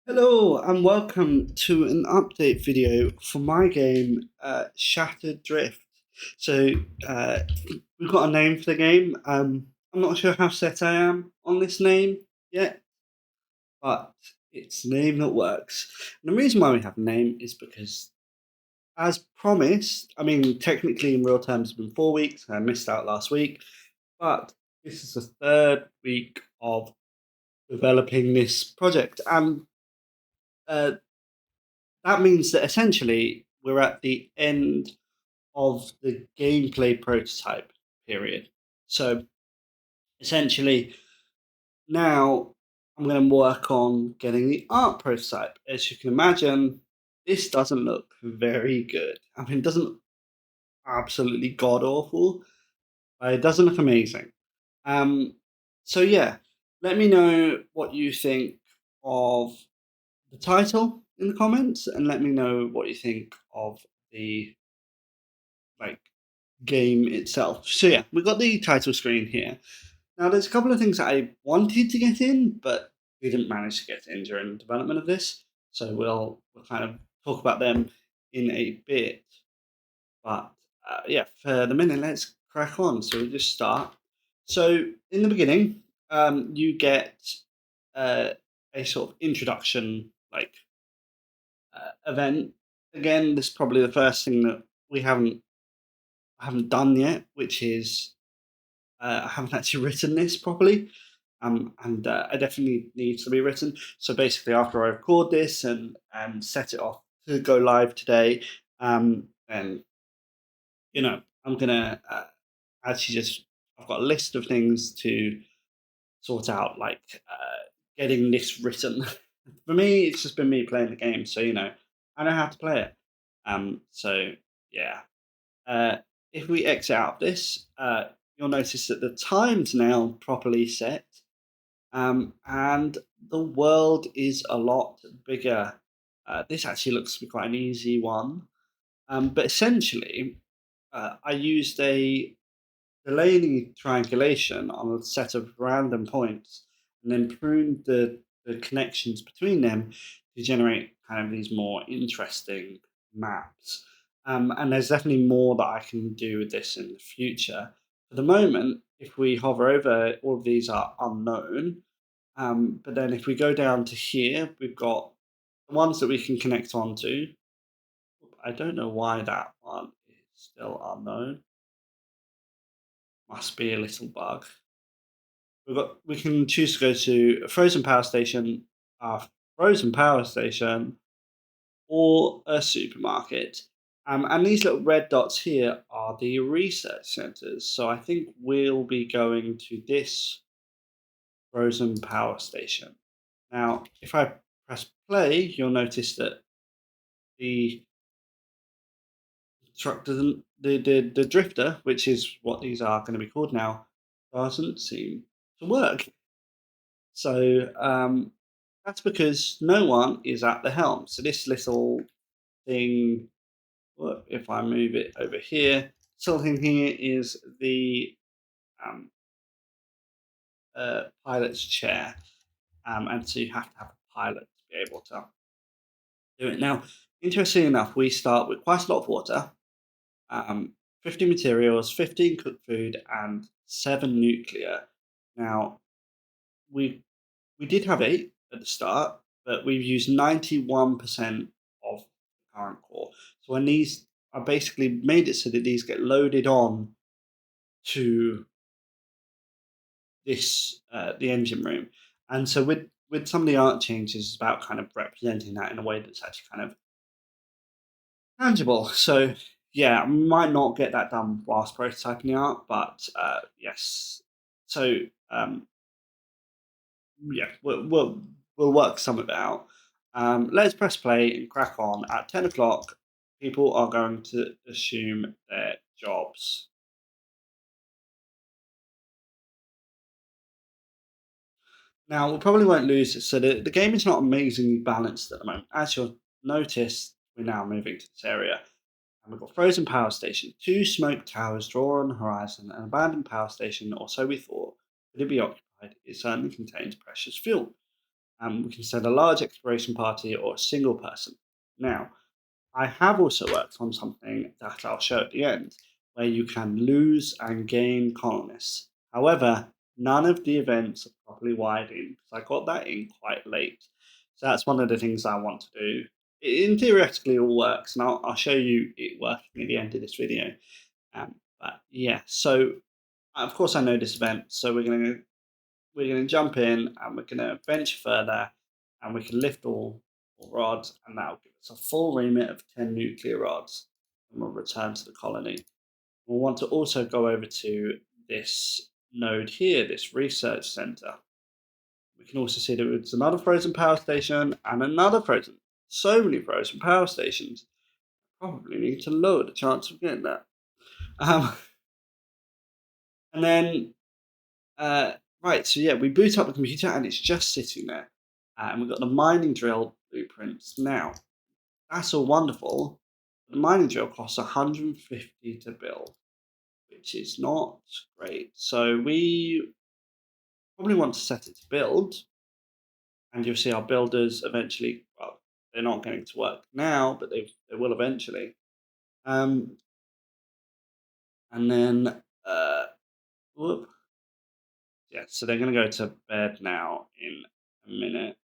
Hello and welcome to an update video for my game, Shattered Drift. So uh, we've got a name for the game. I'm not sure how set I am on this name yet, but it's a name that works. And the reason why we have a name is because, as promised, I mean, technically in real terms, it's been 4 weeks. I missed out last week, but this is the third week of developing this project, and uh, that means that essentially we're at the end of the gameplay prototype period. So essentially, now I'm going to work on getting the art prototype. As you can imagine, this doesn't look very good. I mean, it doesn't absolutely god awful, but it doesn't look amazing. Um, so yeah, let me know what you think of the title in the comments, and let me know what you think of the like game itself. So yeah, we've got the title screen here. Now there's a couple of things that I wanted to get in, but we didn't manage to get in during the development of this. So we'll kind of talk about them in a bit. But yeah, for the minute, let's crack on. So we just start. So in the beginning, you get uh, a sort of introduction event. Again, this is probably the first thing that we haven't done yet, which is I haven't actually written this properly, and it definitely needs to be written. So basically, after I record this and set it off to go live today, then I'm gonna actually just I've got a list of things to sort out, like getting this written. For me, it's just been me playing the game, so I know how to play it. So yeah, uh, if we exit out of this, you'll notice that the time's now properly set, and the world is a lot bigger. This actually looks to be quite an easy one, but essentially, I used a Delaney triangulation on a set of random points, and then pruned the connections between them to generate kind of these more interesting maps. And there's definitely more that I can do with this in the future. For the moment, if we hover over, all of these are unknown. But then if we go down to here, we've got the ones that we can connect onto. I don't know why that one is still unknown. Must be a little bug. We can choose to go to a frozen power station, or a supermarket. And these little red dots here are the research centers. So I think we'll be going to this frozen power station. Now, if I press play, you'll notice that the truck doesn't the drifter, which is what these are going to be called now, doesn't seem to work. So that's because no one is at the helm. So this little thing, if I move it over here, this little thing here is the um, pilot's chair, and so you have to have a pilot to be able to do it. Now, interestingly enough, we start with quite a lot of water, um, 50 materials, 15 cooked food, and 7 nuclear. Now, we we did have 8 at the start, but we've used 91% of the current core. So when these I basically made it so that these get loaded on to this the engine room, and so with some of the art changes, it's about kind of representing that in a way that's actually kind of tangible. So yeah, I might not get that done whilst prototyping the art, but yes. So um, yeah, we'll work some of it out. Let's press play and crack on. At 10 o'clock, people are going to assume their jobs. Now, we probably won't lose it. So the game is not amazingly balanced at the moment. As you'll notice, we're now moving to this area. And we've got frozen power station, 2 smoke towers draw on the horizon, an abandoned power station, or so we thought. Could it be occupied? It certainly contains precious fuel. We can send a large exploration party or a single person. Now, I have also worked on something that I'll show at the end, where you can lose and gain colonists. However, none of the events are properly wired in because I got that in quite late. So that's one of the things I want to do. In theoretically, it all works, and I'll show you it working at the end of this video. But yeah, so of course I know this event, so we're gonna jump in and we're gonna venture further, and we can lift all rods, and that'll give us a full remit of 10 nuclear rods, and we'll return to the colony. We'll want to also go over to this node here, this research center. We can also see that it's another frozen power station and another frozen. So many frozen power stations. Probably need to lower the chance of getting that. Um, and then right, so yeah, we boot up the computer and it's just sitting there. And we've got the mining drill blueprints. Now, that's all wonderful. The mining drill costs 150 to build, which is not great. So we probably want to set it to build. And you'll see our builders eventually, well, they're not going to work now, but they will eventually. Um, and then, whoop. Yeah, so they're going to go to bed now in a minute.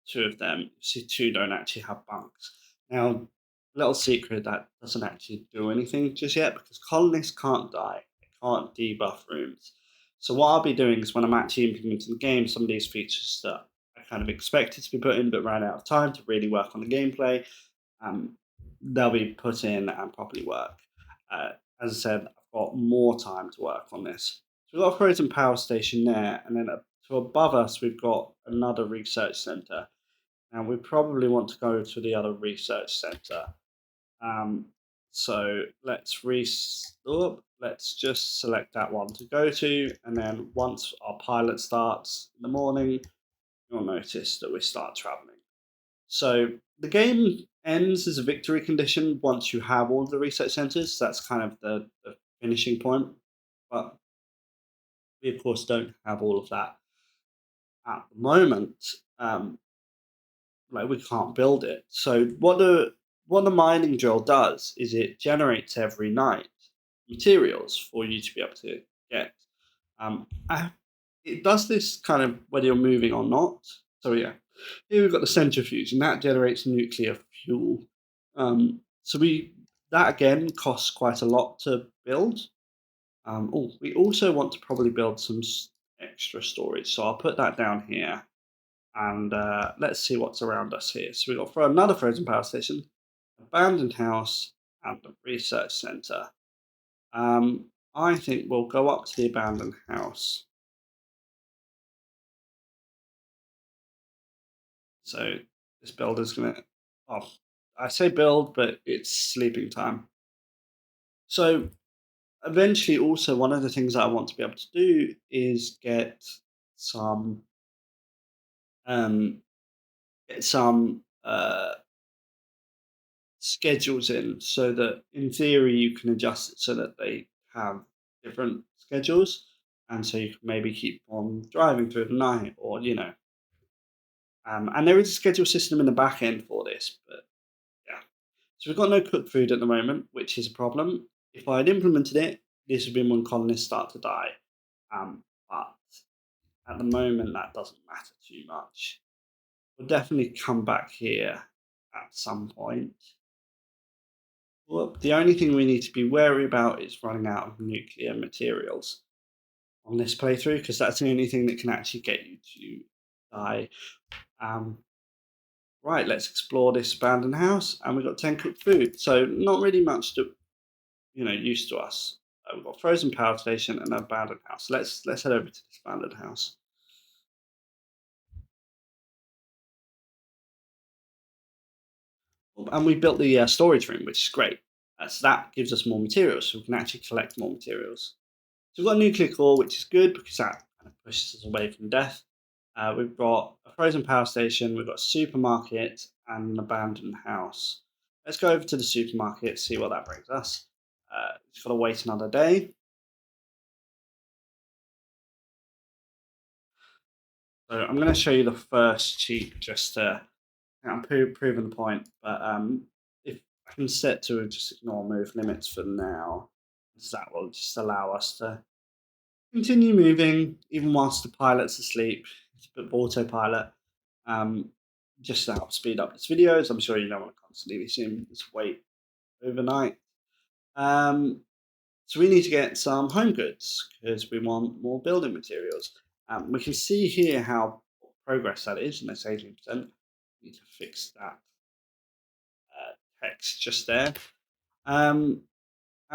Two of them, you see, two don't actually have bunks. Now, little secret that doesn't actually do anything just yet because colonists can't die. They can't debuff rooms. So what I'll be doing is when I'm actually implementing the game, some of these features that I kind of expected to be put in but ran out of time to really work on the gameplay, they'll be put in and properly work. As I said, I've got more time to work on this. So we've got a frozen power station there, and then to above us, we've got another research center. Now we probably want to go to the other research center. So let's just select that one to go to, and then once our pilot starts in the morning, you'll notice that we start traveling. So the game ends as a victory condition once you have all the research centers. That's kind of the finishing point. But we, of course, don't have all of that at the moment. Like we can't build it. So what the mining drill does is it generates every night materials for you to be able to get. It does this kind of whether you're moving or not. So yeah, here we've got the centrifuge, and that generates nuclear fuel. So that again costs quite a lot to build. We also want to probably build some extra storage, so I'll put that down here. And let's see what's around us here. So we've got for another frozen power station, abandoned house, and the research center. I think we'll go up to the abandoned house. So this builder's gonna, oh, I say build, but it's sleeping time. So eventually, also one of the things that I want to be able to do is some um, get some schedules in so that in theory you can adjust it so that they have different schedules, and so you can maybe keep on driving through the night, or and there is a schedule system in the back end for this, but yeah. So we've got no cooked food at the moment, which is a problem. If I had implemented it, this would be when colonists start to die, but at the moment that doesn't matter too much. We'll definitely come back here at some point. Well, the only thing we need to be wary about is running out of nuclear materials on this playthrough, because that's the only thing that can actually get you to die. Right, let's explore this abandoned house, and we've got 10 cooked food, so not really much to used to us. We've got a frozen power station and an abandoned house. Let's head over to this abandoned house. And we built the storage room, which is great. So that gives us more materials, so we can actually collect more materials. So we've got a nuclear core, which is good because that kind of pushes us away from death. We've got a frozen power station, we've got a supermarket, and an abandoned house. Let's go over to the supermarket, see what that brings us. Just got to wait another day. So I'm going to show you the first cheat just to I'm proving the point. But if I can set to just ignore move limits for now, so that will just allow us to continue moving even whilst the pilot's asleep. It's a bit of autopilot. Um, just to help speed up this video, as I'm sure you don't want to constantly assume just wait overnight. So we need to get some home goods because we want more building materials. We can see here how progress that is, and it's 18%. Need to fix that text just there. And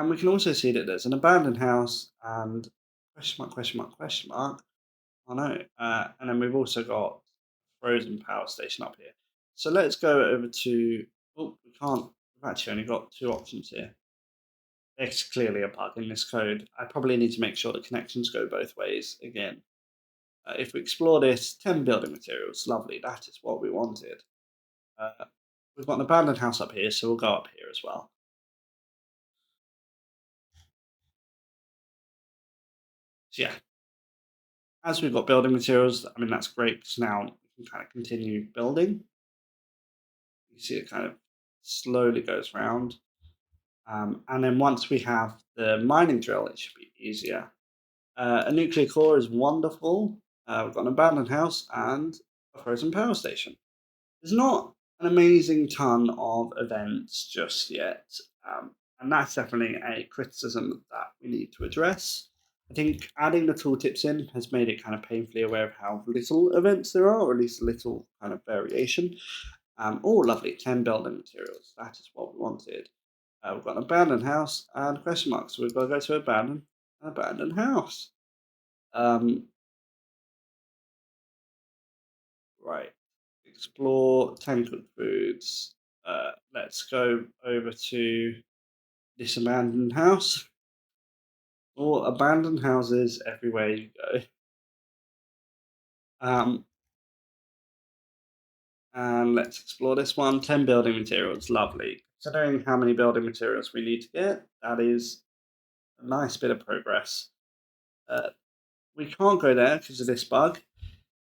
we can also see that there's an abandoned house and question mark, question mark, question mark. Oh no. And then we've also got frozen power station up here. So let's go over to, oh, we can't, we've actually only got two options here. There's clearly a bug in this code. I probably need to make sure the connections go both ways again. If we explore this, 10 building materials, lovely, that is what we wanted. We've got an abandoned house up here, so we'll go up here as well. So yeah, as we've got building materials, I mean, that's great because now we can kind of continue building. You see it kind of slowly goes round. And then once we have the mining drill, it should be easier. A nuclear core is wonderful. We've got an abandoned house and a frozen power station. There's not an amazing ton of events just yet, and that's definitely a criticism that we need to address. I think adding the tooltips in has made it kind of painfully aware of how little events there are, or at least little kind of variation. Oh, lovely, 10 building materials. That is what we wanted. We've got an abandoned house and question marks. So we've got to go to abandoned house. Right. Explore 10 cooked foods. Let's go over to this abandoned house. Or abandoned houses everywhere you go. And let's explore this one. 10 building materials. Lovely. Considering how many building materials we need to get, that is a nice bit of progress. We can't go there because of this bug,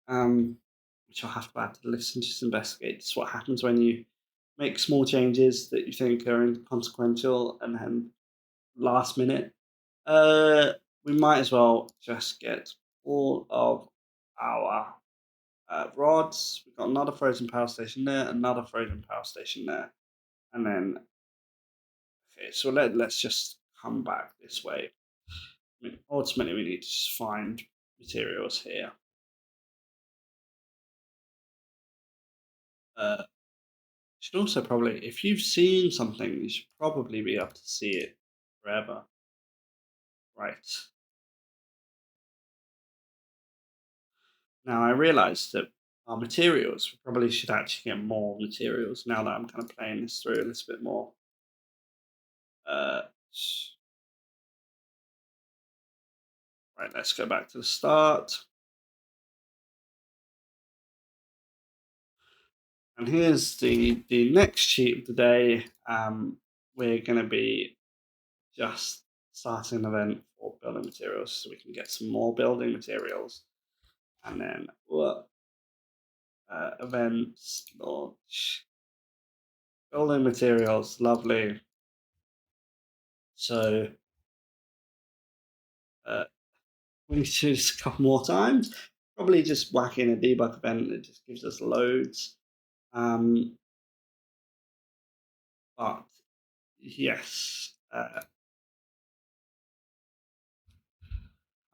which I'll have to add to the list and just investigate. It's what happens when you make small changes that you think are inconsequential and then last minute. We might as well just get all of our rods. We've got another frozen power station there, another frozen power station there, and then okay. So let's just come back this way. I mean, ultimately, we need to just find materials here. Should also probably, if you've seen something, you should probably be able to see it forever. Right. Now I realize that our materials, we probably should actually get more materials now that I'm kind of playing this through a little bit more. Uh, right, let's go back to the start. And here's the next sheet of the day. We're going to be just starting an event for building materials so we can get some more building materials. And then events, launch, building materials, lovely. So we need to do this a couple more times. Probably just whack in a debug event that just gives us loads. But yes, I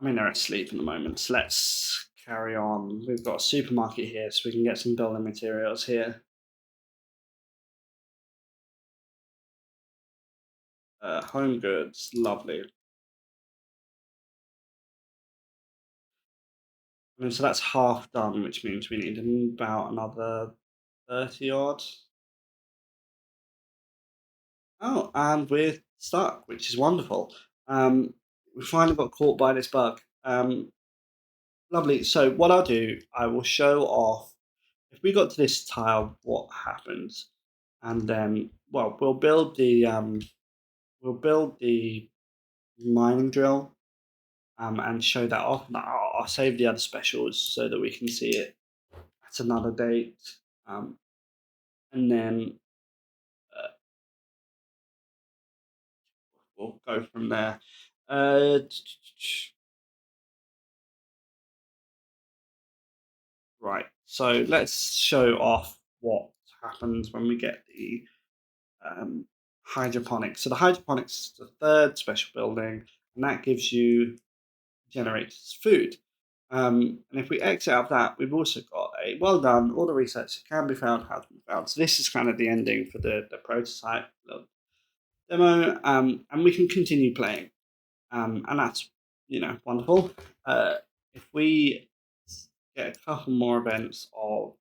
mean they're asleep at the moment. So let's carry on. We've got a supermarket here, so we can get some building materials here. Home goods, lovely. I mean, so that's half done, which means we need about another 30 odd. Oh, and we're stuck, which is wonderful. We finally got caught by this bug. Lovely. So what I'll do, I will show off if we got to this tile, what happens, and then well, we'll build the mining drill, and show that off. Now, I'll I'll save the other specials so that we can see it at another date. And then we'll go from there. Right, so let's show off what happens when we get the hydroponics. So the hydroponics is the third special building, and that gives you generates food. And if we exit out of that, we've also got a well done, all the research can be found, has been found. So this is kind of the ending for the prototype demo, and we can continue playing. And that's, wonderful. If we get a couple more events of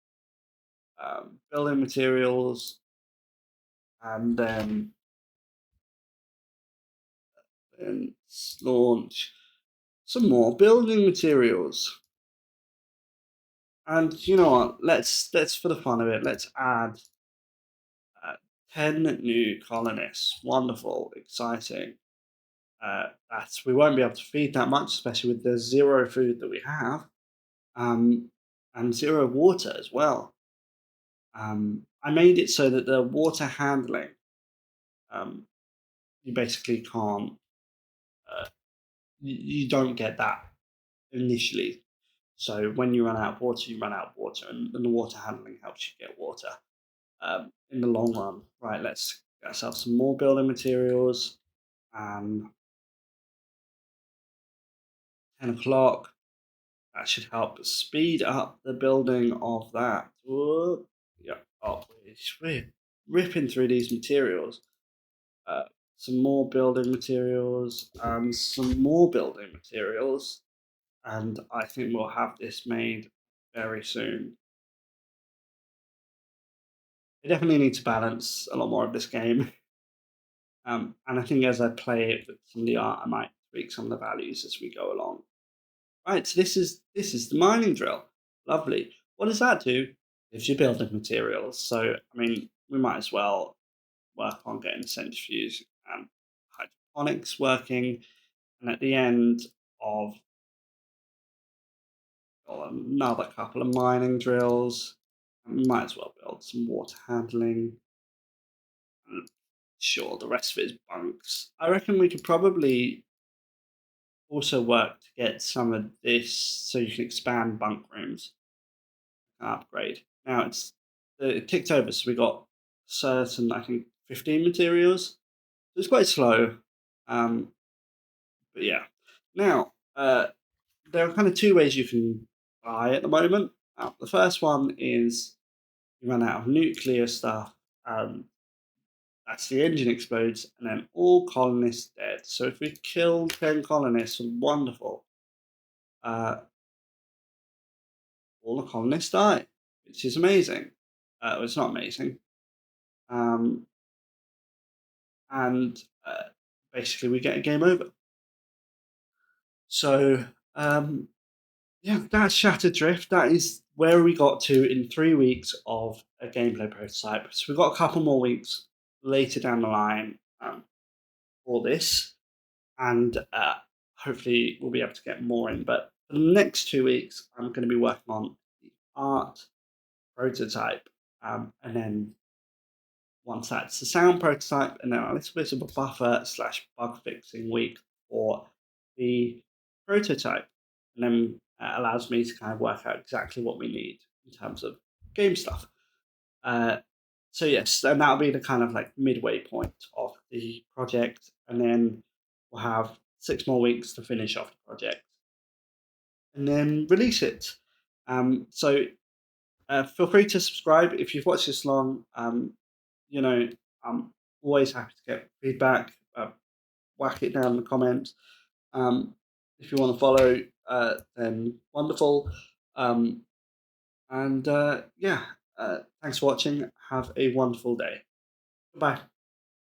building materials, and then launch some more building materials. And you know what? Let's for the fun of it, let's add 10 new colonists. Wonderful, exciting. We won't be able to feed that much, especially with the 0 food that we have, and 0 water as well. I made it so that the water handling, you basically can't, you don't get that initially. So when you run out of water, you run out of water, and the water handling helps you get water in the long run. Right, let's get ourselves some more building materials. 10 o'clock. That should help speed up the building of that. Whoa. Yeah, we're ripping through these materials. Some more building materials and some more building materials. And I think we'll have this made very soon. I definitely need to balance a lot more of this game. And I think as I play it with some of the art, I might tweak some of the values as we go along. Right, so this is the mining drill. Lovely. What does that do? Gives you building materials. So I mean, we might as well work on getting the centrifuge and hydroponics working. And at the end of another couple of mining drills, we might as well build some water handling. Sure, the rest of it is bunks. I reckon we could probably also work to get some of this so you can expand bunk rooms and upgrade. Now it ticked over, so we got certain, I think, 15 materials. So it's quite slow. But yeah. Now, there are kind of 2 ways you can buy at the moment. The first one is you run out of nuclear stuff, that's the engine explodes, and then all colonists dead. So if we kill 10 colonists, wonderful. All the colonists die, which is amazing. It's not amazing. And basically we get a game over. So yeah, that's Shattered Drift. That is where we got to in 3 weeks of a gameplay prototype. So we've got a couple more weeks later down the line for this, and hopefully we'll be able to get more in. But for the next 2 weeks, I'm going to be working on the art prototype, and then once that's the sound prototype, and then a little bit of a buffer / bug fixing week for the prototype, and then allows me to kind of work out exactly what we need in terms of game stuff. So yes, and that'll be the kind of like midway point of the project, and then we'll have 6 more weeks to finish off the project, and then release it. So feel free to subscribe if you've watched this long. I'm always happy to get feedback. Whack it down in the comments. If you want to follow, then wonderful. And yeah, thanks for watching. Have a wonderful day. Goodbye.